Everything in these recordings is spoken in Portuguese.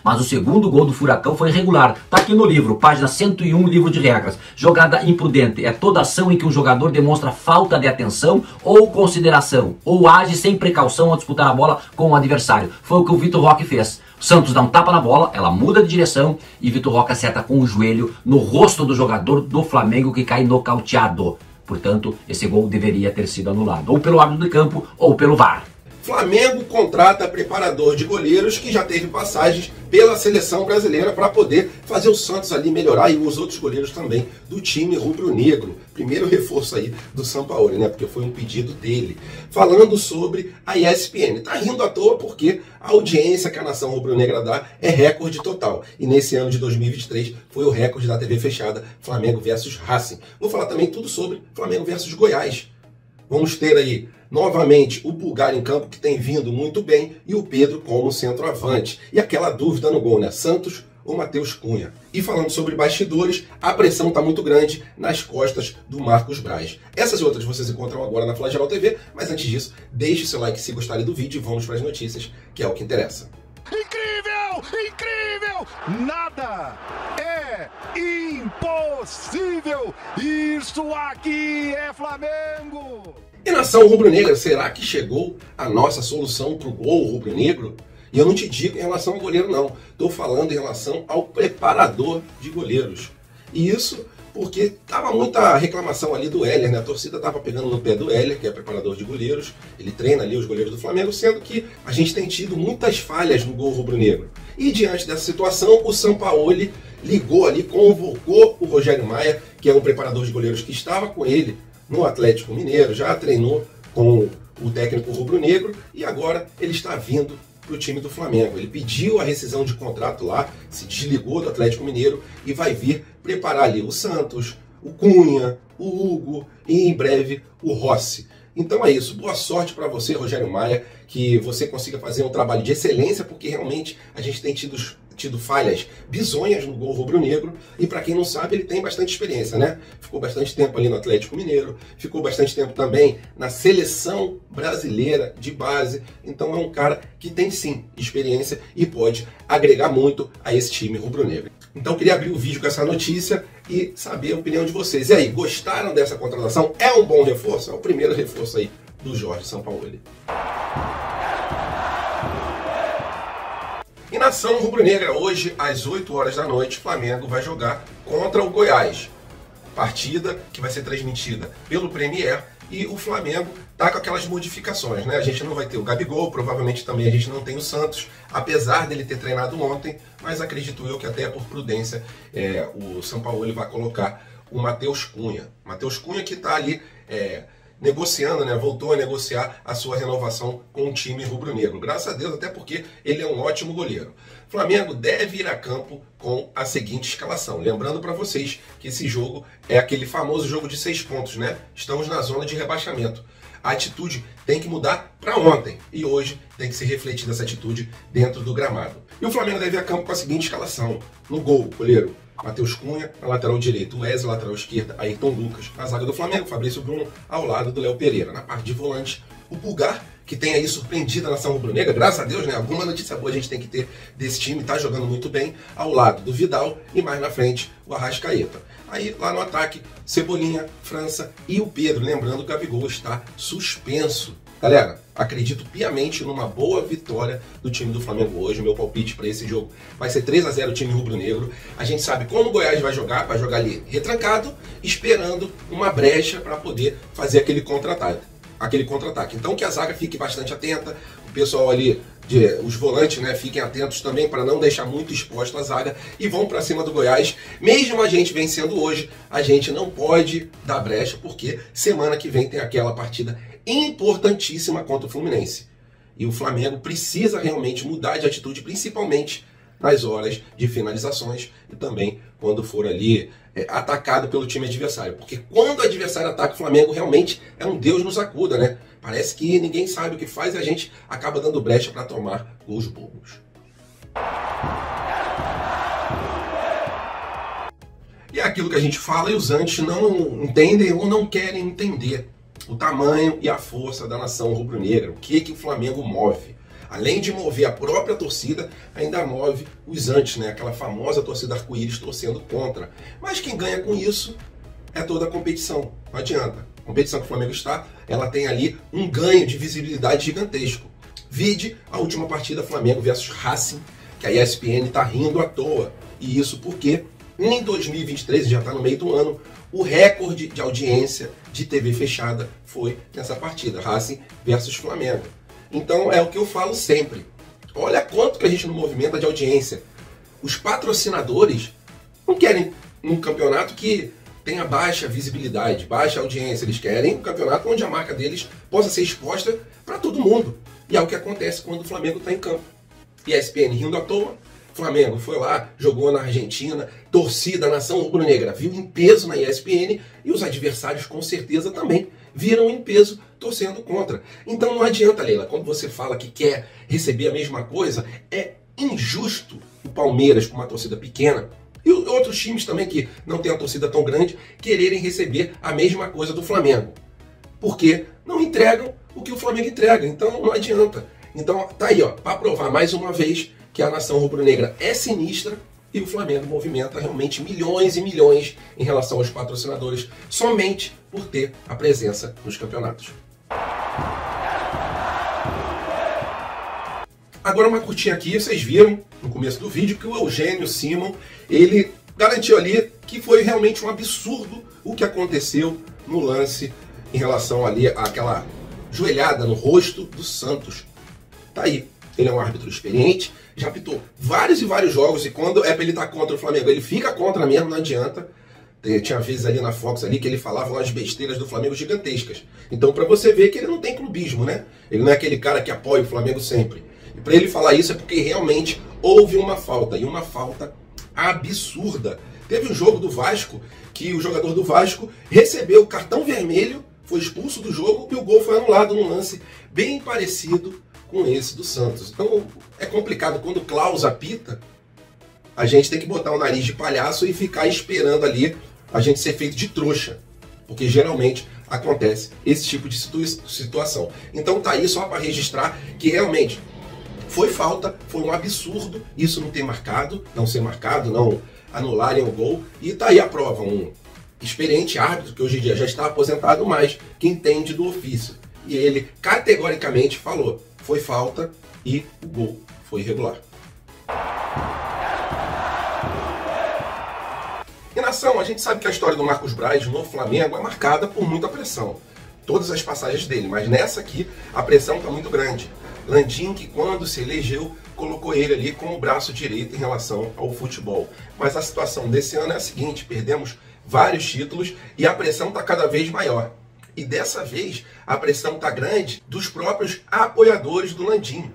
Mas o segundo gol do Furacão foi irregular. Tá aqui no livro, página 101, livro de regras. Jogada imprudente é toda ação em que um jogador demonstra falta de atenção ou consideração, ou age sem precaução ao disputar a bola com o adversário. Foi o que o Vitor Roque fez. O Santos dá um tapa na bola, ela muda de direção e Vitor Roque acerta com o joelho no rosto do jogador do Flamengo, que cai nocauteado. Portanto, esse gol deveria ter sido anulado, ou pelo árbitro de campo ou pelo VAR. Flamengo contrata preparador de goleiros que já teve passagens pela seleção brasileira para poder fazer o Santos ali melhorar, e os outros goleiros também do time rubro-negro. Primeiro reforço aí do Sampaoli, né? Porque foi um pedido dele. Falando sobre a ESPN. Tá rindo à toa porque a audiência que a nação rubro-negra dá é recorde total. E nesse ano de 2023 foi o recorde da TV fechada Flamengo versus Racing. Vou falar também tudo sobre Flamengo versus Goiás. Vamos ter aí novamente o Pulgar em campo, que tem vindo muito bem, e o Pedro como centroavante. E aquela dúvida no gol, né? Santos ou Matheus Cunha? E falando sobre bastidores, a pressão está muito grande nas costas do Marcos Braz. Essas e outras vocês encontram agora na Flageral TV, mas antes disso, deixe seu like se gostarem do vídeo e vamos para as notícias, que é o que interessa. Incrível! Incrível! Nada é impossível! Isso aqui é Flamengo! E nação rubro-negra, será que chegou a nossa solução para o gol rubro-negro? E eu não te digo em relação ao goleiro, não. Estou falando em relação ao preparador de goleiros. E isso porque estava muita reclamação ali do Heller, né? A torcida estava pegando no pé do Heller, que é preparador de goleiros. Ele treina ali os goleiros do Flamengo, sendo que a gente tem tido muitas falhas no gol rubro-negro. E diante dessa situação, o Sampaoli ligou ali, convocou o Rogério Maia, que é um preparador de goleiros que estava com ele no Atlético Mineiro, já treinou com o técnico rubro-negro e agora ele está vindo para o time do Flamengo. Ele pediu a rescisão de contrato lá, se desligou do Atlético Mineiro e vai vir preparar ali o Santos, o Cunha, o Hugo e em breve o Rossi. Então é isso, boa sorte para você, Rogério Maia, que você consiga fazer um trabalho de excelência, porque realmente a gente tem tido falhas bizonhas no gol rubro-negro, e para quem não sabe, ele tem bastante experiência, né? Ficou bastante tempo ali no Atlético Mineiro, ficou bastante tempo também na seleção brasileira de base, então é um cara que tem sim experiência e pode agregar muito a esse time rubro-negro. Então queria abrir o vídeo com essa notícia e saber a opinião de vocês. E aí, gostaram dessa contratação? É um bom reforço? É o primeiro reforço aí do Jorge Sampaoli. E nação rubro-negra, hoje às 8 horas da noite, Flamengo vai jogar contra o Goiás. Partida que vai ser transmitida pelo Premier, e o Flamengo tá com aquelas modificações, né? A gente não vai ter o Gabigol, provavelmente também a gente não tem o Santos, apesar dele ter treinado ontem, mas acredito eu que até por prudência o Sampaoli vai colocar o Matheus Cunha. Matheus Cunha que tá ali negociando, né? Voltou a negociar a sua renovação com o time rubro-negro. Graças a Deus, até porque ele é um ótimo goleiro. Flamengo deve ir a campo com a seguinte escalação. Lembrando para vocês que esse jogo é aquele famoso jogo de 6 pontos, né? Estamos na zona de rebaixamento. A atitude tem que mudar para ontem, e hoje tem que ser refletida essa atitude dentro do gramado. E o Flamengo deve ir a campo com a seguinte escalação. No gol, goleiro Matheus Cunha, na lateral direita o Wesley, lateral esquerda Ayrton Lucas, na zaga do Flamengo Fabrício Bruno, ao lado do Léo Pereira. Na parte de volante, o Pulgar, que tem aí surpreendido a nação rubro-negra, graças a Deus, né? Alguma notícia boa a gente tem que ter desse time, tá jogando muito bem, ao lado do Vidal, e mais na frente o Arrascaeta. Aí lá no ataque, Cebolinha, França e o Pedro, lembrando que o Gabigol está suspenso. Galera, acredito piamente numa boa vitória do time do Flamengo hoje. Meu palpite para esse jogo vai ser 3-0 o time rubro-negro. A gente sabe como o Goiás vai jogar ali retrancado, esperando uma brecha para poder fazer aquele contra-ataque. Então que a zaga fique bastante atenta, o pessoal ali, os volantes, né, fiquem atentos também para não deixar muito exposto a zaga e vão para cima do Goiás. Mesmo a gente vencendo hoje, a gente não pode dar brecha, porque semana que vem tem aquela partida importantíssima contra o Fluminense. E o Flamengo precisa realmente mudar de atitude, principalmente nas horas de finalizações e também quando for ali atacado pelo time adversário. Porque quando o adversário ataca o Flamengo, realmente é um Deus nos acuda, né? Parece que ninguém sabe o que faz e a gente acaba dando brecha para tomar gols bobos. E é aquilo que a gente fala e os antes não entendem ou não querem entender. O tamanho e a força da nação rubro-negra, o que o Flamengo move. além de mover a própria torcida, ainda move os antes, né? Aquela famosa torcida arco-íris torcendo contra. Mas quem ganha com isso é toda a competição. Não adianta. A competição que o Flamengo está, ela tem ali um ganho de visibilidade gigantesco. Vide a última partida Flamengo versus Racing, que a ESPN está rindo à toa. E isso porque em 2023, já está no meio do ano, o recorde de audiência de TV fechada foi nessa partida, Racing versus Flamengo. Então é o que eu falo sempre. Olha quanto que a gente não movimenta de audiência. Os patrocinadores não querem um campeonato que tenha baixa visibilidade, baixa audiência. Eles querem um campeonato onde a marca deles possa ser exposta para todo mundo. E é o que acontece quando o Flamengo está em campo. E a ESPN rindo à toa. Flamengo foi lá, jogou na Argentina, torcida, nação rubro-negra viu em peso na ESPN e os adversários com certeza também viram em peso torcendo contra. Então não adianta, Leila, quando você fala que quer receber a mesma coisa, é injusto o Palmeiras com uma torcida pequena e outros times também que não tem uma torcida tão grande quererem receber a mesma coisa do Flamengo. Porque não entregam o que o Flamengo entrega, então não adianta. Então tá aí, ó, para provar mais uma vez que a nação rubro-negra é sinistra e o Flamengo movimenta realmente milhões e milhões em relação aos patrocinadores somente por ter a presença nos campeonatos. Agora uma curtinha aqui, vocês viram no começo do vídeo que o Eugênio Simon, ele garantiu ali que foi realmente um absurdo o que aconteceu no lance em relação ali àquela joelhada no rosto do Santos. Tá aí, ele é um árbitro experiente, já apitou vários e vários jogos e quando é pra ele estar contra o Flamengo, ele fica contra mesmo, não adianta. Tinha vezes ali na Fox ali que ele falava umas besteiras do Flamengo gigantescas. Então pra você ver que ele não tem clubismo, né? Ele não é aquele cara que apoia o Flamengo sempre. E pra ele falar isso é porque realmente houve uma falta, e uma falta absurda. Teve um jogo do Vasco que o jogador do Vasco recebeu cartão vermelho, foi expulso do jogo e o gol foi anulado num lance bem parecido com esse do Santos. Então é complicado, quando o Klaus apita, a gente tem que botar o nariz de palhaço e ficar esperando ali a gente ser feito de trouxa, porque geralmente acontece esse tipo de situação. Então tá aí só para registrar que realmente foi falta, foi um absurdo isso não ter marcado, não ser marcado, não anularem o gol, e tá aí a prova, um experiente árbitro que hoje em dia já está aposentado, mas que entende do ofício. E ele categoricamente falou, foi falta e o gol foi irregular. E nação, a gente sabe que a história do Marcos Braz no Flamengo é marcada por muita pressão. Todas as passagens dele, mas nessa aqui a pressão está muito grande. Landim, que quando se elegeu, colocou ele ali como braço direito em relação ao futebol. Mas a situação desse ano é a seguinte, perdemos vários títulos e a pressão está cada vez maior. E dessa vez a pressão está grande dos próprios apoiadores do Landim.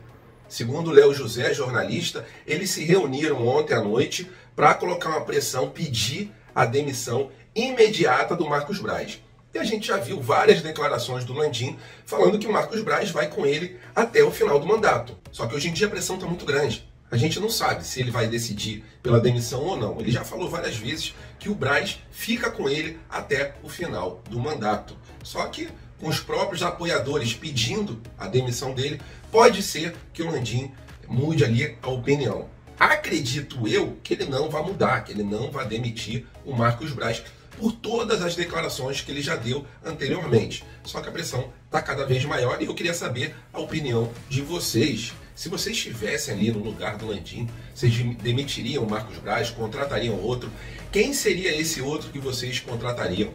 Segundo o Léo José, jornalista, eles se reuniram ontem à noite para colocar uma pressão, pedir a demissão imediata do Marcos Braz. E a gente já viu várias declarações do Landim falando que o Marcos Braz vai com ele até o final do mandato. Só que hoje em dia a pressão está muito grande. A gente não sabe se ele vai decidir pela demissão ou não. Ele já falou várias vezes que o Braz fica com ele até o final do mandato. Só que com os próprios apoiadores pedindo a demissão dele, pode ser que o Landim mude ali a opinião. Acredito eu que ele não vai mudar, que ele não vai demitir o Marcos Braz por todas as declarações que ele já deu anteriormente. Só que a pressão está cada vez maior e eu queria saber a opinião de vocês. Se vocês estivessem ali no lugar do Landim, vocês demitiriam o Marcos Braz, contratariam outro? Quem seria esse outro que vocês contratariam?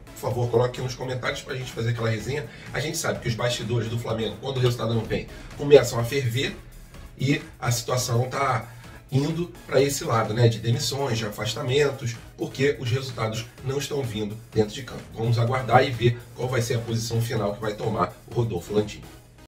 Por favor, coloque aqui nos comentários para a gente fazer aquela resenha. A gente sabe que os bastidores do Flamengo, quando o resultado não vem, começam a ferver e a situação está indo para esse lado, né, de demissões, de afastamentos, porque os resultados não estão vindo dentro de campo. Vamos aguardar e ver qual vai ser a posição final que vai tomar o Rodolfo Landim.